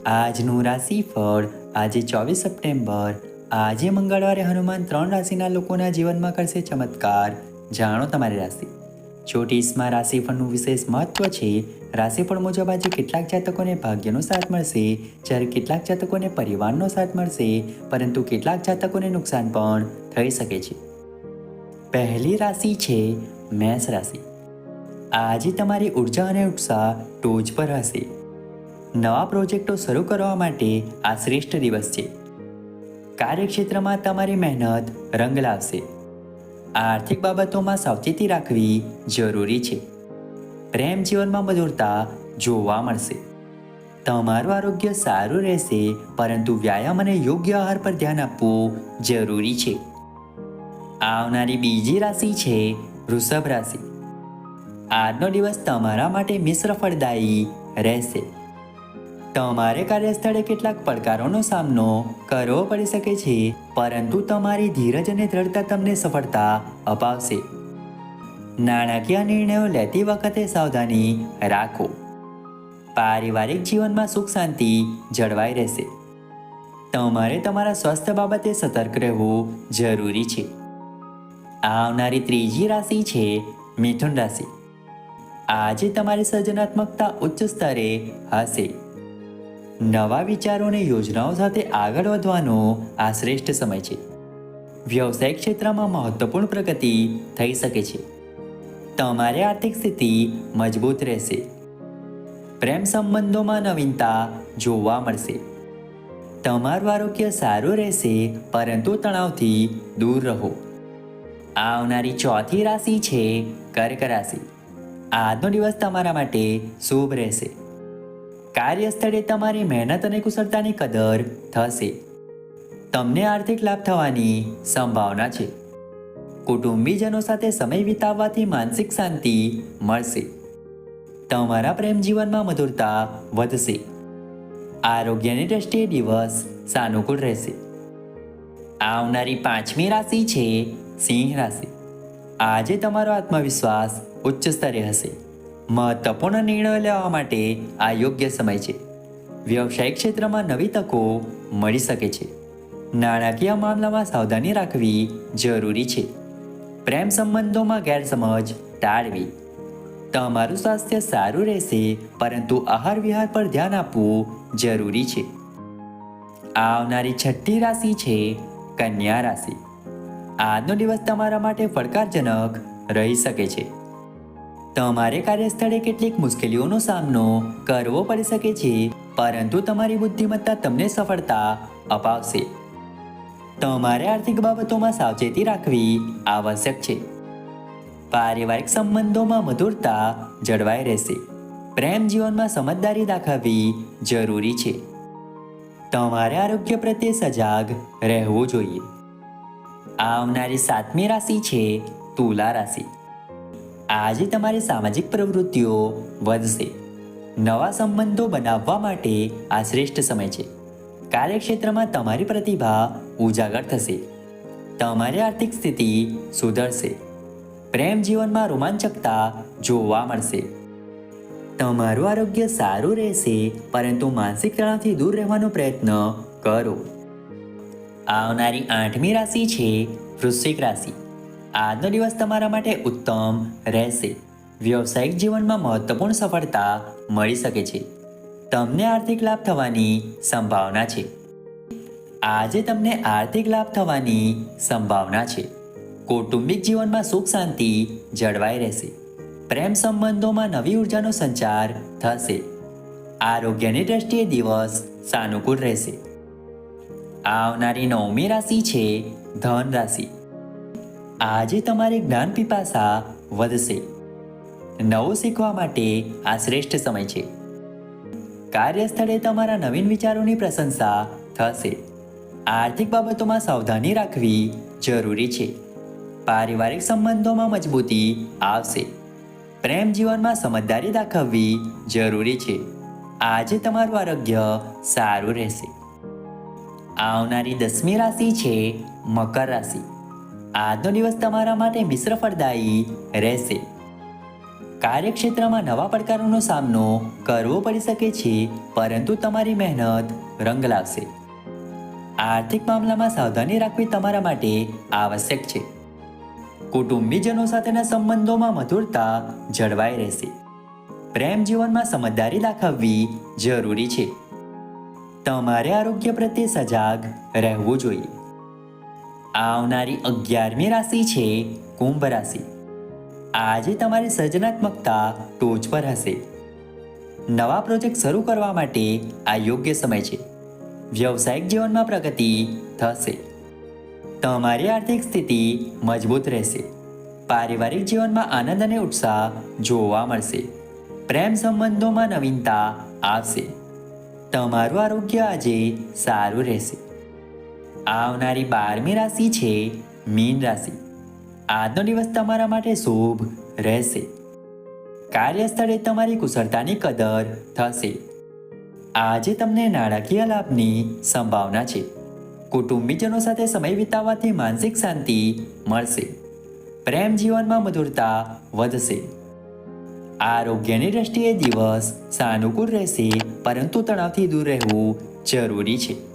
આજનું રાશિફળ આજે 24 સપ્ટેમ્બર. આજે મંગળવારે હનુમાન 3 રાશિના લોકોના જીવનમાં કરશે ચમત્કાર. જાણો તમારી રાશિ. જ્યોતિષમાં રાશિફળનું વિશેષ મહત્વ છે. રાશિફળ મુજબ આજે કેટલાક જાતકોને ભાગ્યનો સાથ મળશે, જ્યારે કેટલાક જાતકોને પરિવારનો સાથ મળશે, પરંતુ કેટલાક જાતકોને નુકસાન પણ થઈ શકે છે. પહેલી રાશિ છે મેષ રાશિ. આજે તમારી ઉર્જા અને ઉત્સાહ ટોચ પર હશે. નવા પ્રોજેક્ટો શરૂ કરવા માટે આ શ્રેષ્ઠ દિવસ છે. કાર્યક્ષેત્રમાં તમારી મહેનત રંગ લાવશે. આર્થિક બાબતોમાં સાવચેતી રાખવી જરૂરી છે. પ્રેમ જીવનમાં મધુરતા જોવા મળશે. તમારું આરોગ્ય સારું રહેશે, પરંતુ વ્યાયામ અને યોગ્ય આહાર પર ધ્યાન આપવું જરૂરી છે. આવનારી બીજી રાશિ છે વૃષભ રાશિ. આજનો દિવસ તમારા માટે મિશ્ર ફળદાયી રહેશે. તમારે કાર્યસ્થળે કેટલાક પડકારોનો સામનો કરવો પડી શકે છે, પરંતુ તમારી ધીરજ અને દ્રઢતા તમને સફળતા અપાવશે. નાણાકીય નિર્ણયો લેતી વખતે સાવધાની રાખો. પારિવારિક જીવનમાં સુખ શાંતિ જળવાઈ રહેશે. તમારે તમારા સ્વાસ્થ્ય બાબતે સતર્ક રહેવું જરૂરી છે. આવનારી ત્રીજી રાશિ છે મિથુન રાશિ. આજે તમારી સર્જનાત્મકતા ઉચ્ચ સ્તરે હશે. નવા વિચારો અને યોજનાઓ સાથે આગળ વધવાનો આ શ્રેષ્ઠ સમય છે. વ્યવસાયિક ક્ષેત્રમાં મહત્વપૂર્ણ પ્રગતિ થઈ શકે છે. તમારી આર્થિક સ્થિતિ મજબૂત રહેશે. પ્રેમ સંબંધોમાં નવીનતા જોવા મળશે. તમારું આરોગ્ય સારું રહેશે, પરંતુ તણાવથી દૂર રહો. આવનારી ચોથી રાશિ છે કર્ક રાશિ. આજનો દિવસ તમારા માટે શુભ રહેશે. કાર્યસ્થળે તમારી મહેનત અને કુશળતાની કદર થશે. તમને આર્થિક લાભ થવાની સંભાવના છે. કુટુંબીજનો સાથે સમય વિતાવવાથી માનસિક શાંતિ મળશે. તમારા પ્રેમ જીવનમાં મધુરતા વધશે. આરોગ્યની દ્રષ્ટિએ દિવસ સાનુકૂળ રહેશે. આવનારી પાંચમી રાશિ છે સિંહ રાશિ. આજે તમારો આત્મવિશ્વાસ ઉચ્ચ સ્તરે હશે. મહત્વપૂર્ણ નિર્ણયો લેવા માટે આ યોગ્ય સમય છે. વ્યવસાયિક ક્ષેત્રમાં નવી તકો મળી શકે છે. નાણાકીય મામલામાં સાવધાની રાખવી જરૂરી છે. પ્રેમ સંબંધોમાં ગેરસમજ ટાળવી. તમારું સ્વાસ્થ્ય સારું રહેશે, પરંતુ આહાર વિહાર પર ધ્યાન આપવું જરૂરી છે. આવનારી છઠ્ઠી રાશિ છે કન્યા રાશિ. આજનો દિવસ તમારા માટે પડકારજનક રહી શકે છે. તમારે કાર્યસ્થળે કેટલીક મુશ્કેલીઓનો સામનો કરવો પડી શકે છે, પરંતુ તમારી બુદ્ધિમત્તા તમને સફળતા અપાવશે. તમારે આર્થિક બાબતોમાં સાવચેતી રાખવી આવશ્યક છે. પારિવારિક સંબંધોમાં મધુરતા જળવાઈ રહેશે. પ્રેમ જીવનમાં સમજદારી દાખવવી જરૂરી છે. તમારે આરોગ્ય પ્રત્યે સજાગ રહેવું જોઈએ. આવનારી સાતમી રાશિ છે તુલા રાશિ. આજે તમારી સામાજિક પ્રવૃત્તિઓ વધશે. નવા સંબંધો બનાવવા માટે આ શ્રેષ્ઠ સમય છે. કાર્યક્ષેત્રમાં તમારી પ્રતિભા ઉજાગર થશે. તમારી આર્થિક સ્થિતિ સુધરશે. પ્રેમ જીવનમાં રોમાંચકતા જોવા મળશે. તમારું આરોગ્ય સારું રહેશે, પરંતુ માનસિક તણાવથી દૂર રહેવાનો પ્રયત્ન કરો. આવનારી આઠમી રાશિ છે વૃશ્ચિક રાશિ. આજનો દિવસ તમારા માટે ઉત્તમ રહેશે. વ્યવસાયિક જીવનમાં મહત્વપૂર્ણ સફળતા મળી શકે છે. તમને આર્થિક લાભ થવાની સંભાવના છે. આજે તમને આર્થિક લાભ થવાની સંભાવના છે. કૌટુંબિક જીવનમાં સુખ શાંતિ જળવાઈ રહેશે. પ્રેમ સંબંધોમાં નવી ઉર્જાનો સંચાર થશે. આરોગ્યની દ્રષ્ટિએ દિવસ સાનુકૂળ રહેશે. આવનારી નવમી રાશિ છે ધન રાશિ. આજે તમારી જ્ઞાન પીપાસા વધશે. નવું શીખવા માટે આ શ્રેષ્ઠ સમય છે. કાર્યસ્થળે તમારા નવીન વિચારોની પ્રશંસા થશે. આર્થિક બાબતોમાં સાવધાની રાખવી જરૂરી છે. પારિવારિક સંબંધોમાં મજબૂતી આવશે. પ્રેમ જીવનમાં સમજદારી દાખવવી જરૂરી છે. આજે તમારું આરોગ્ય સારું રહેશે. આવનારી 10મી રાશિ છે મકર રાશિ. આજનો દિવસ તમારા માટે મિશ્ર ફળદાયી રહેશે. કાર્યક્ષેત્રમાં નવા પડકારોનો સામનો કરવો પડી શકે છે, પરંતુ તમારી મહેનત રંગ લાવશે. આર્થિક મામલામાં સાવધાની રાખવી તમારા માટે આવશ્યક છે. કુટુંબીજનો સાથેના સંબંધોમાં મધુરતા જળવાઈ રહેશે. પ્રેમ જીવનમાં સમજદારી દાખવવી જરૂરી છે. તમારે આરોગ્ય પ્રત્યે સજાગ રહેવું જોઈએ. આવનારી 11મી રાશિ છે કુંભ રાશિ. આજે તમારી સર્જનાત્મકતા ટોચ પર હશે. નવા પ્રોજેક્ટ શરૂ કરવા માટે આ યોગ્ય સમય છે. વ્યવસાયિક જીવનમાં પ્રગતિ થશે. તમારી આર્થિક સ્થિતિ મજબૂત રહેશે. પારિવારિક જીવનમાં આનંદ અને ઉત્સાહ જોવા મળશે. પ્રેમ સંબંધોમાં નવીનતા આવશે. તમારું આરોગ્ય આજે સારું રહેશે. આવનારી 12મી રાશિ છે મીન રાશિ. આજનો દિવસ તમારા માટે શુભ રહેશે. કાર્યસ્થળે તમારી કુશળતાની કદર થશે. આજે તમને નાણાકીય લાભની સંભાવના છે. કુટુંબીજનો સાથે સમય વિતાવવાથી માનસિક શાંતિ મળશે. પ્રેમ જીવનમાં મધુરતા વધશે. આરોગ્યની દ્રષ્ટિએ દિવસ સાનુકૂળ રહેશે, પરંતુ તણાવથી દૂર રહેવું જરૂરી છે.